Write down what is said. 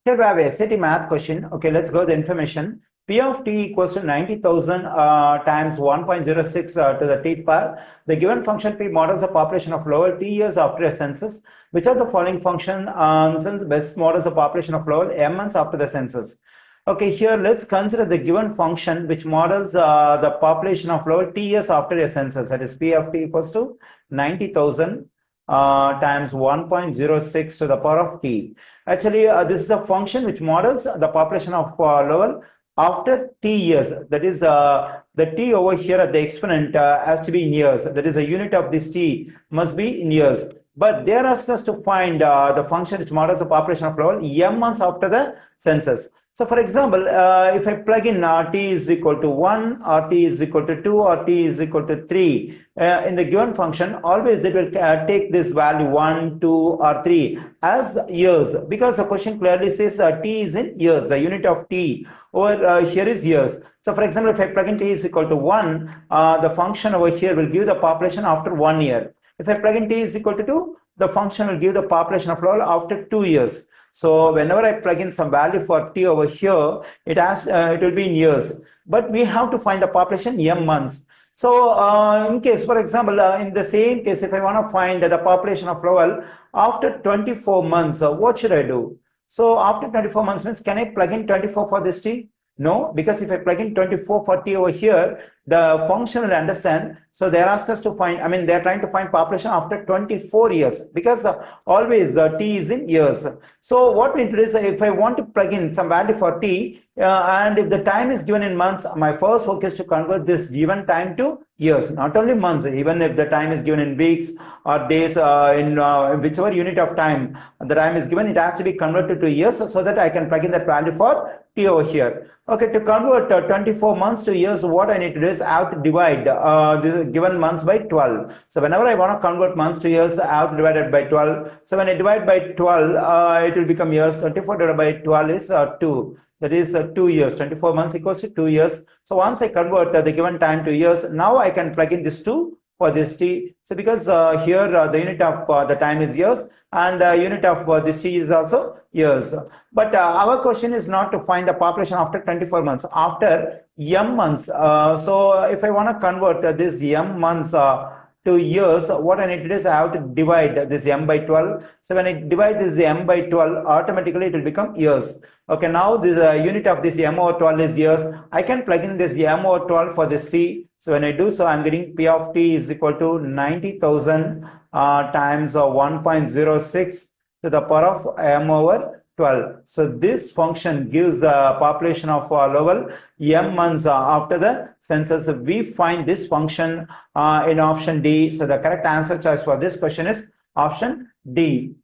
Here we have a SAT math question. Okay, let's go the information. P of t equals to 90,000 times 1.06 to the t power. The given function P models the population of Lowell t years after a census. Which of the following functions best models the population of Lowell m months after the census? Okay, here let's consider the given function which models the population of Lowell t years after a census. That is P of t equals to 90,000 times 1.06 to the power of t. Actually, this is a function which models the population of Lowell after t years. That is, the t over here at the exponent has to be in years. That is, a unit of this t must be in years. But they are asking us to find the function which models the population of Lowell m months after the census. So, for example, if I plug in t is equal to 1, or t is equal to 2, or t is equal to 3 in the given function, always it will take this value 1, 2, or 3 as years, because the question clearly says t is in years. The unit of t over here is years. So, for example, if I plug in t is equal to 1, the function over here will give the population after 1 year. If I plug in t is equal to 2, the function will give the population of Lowell after 2 years. So whenever I plug in some value for t over here, it will be in years. But we have to find the population m months. So in case, for example, in the same case, if I want to find the population of Lowell after 24 months, what should I do? So after 24 months means, can I plug in 24 for this t? No, because if I plug in 24 for t over here, the function will understand. So they're asking us to find, they're trying to find population after 24 years, because always t is in years. So what we introduce, if I want to plug in some value for t, and if the time is given in months, my first work is to convert this given time to years, not only months. Even if the time is given in weeks or days, in whichever unit of time the time is given, it has to be converted to years, so that I can plug in that value for t over here. Okay, to convert 24 months to years, what I need to do is I have to divide the given months by 12. So whenever I want to convert months to years, I have to divide it by 12. So when I divide by 12, it will become years. 24 divided by 12 is 2. That is 2 years. 24 months equals to 2 years. So once I convert the given time to years, now I can plug in this 2 for this t. So because here the unit of the time is years, and the unit of this t is also years. But our question is not to find the population after 24 months, after m months. So if I want to convert this m months to years, what I need to do is I have to divide this m by 12. So when I divide this m by 12, automatically it will become years. Okay, now this unit of this m over 12 is years. I can plug in this m over 12 for this t. So when I do so, I'm getting P of t is equal to 90,000 times 1.06 to the power of m over 12. So this function gives a population of Lowell m months after the census. We find this function in option D. So the correct answer choice for this question is option D.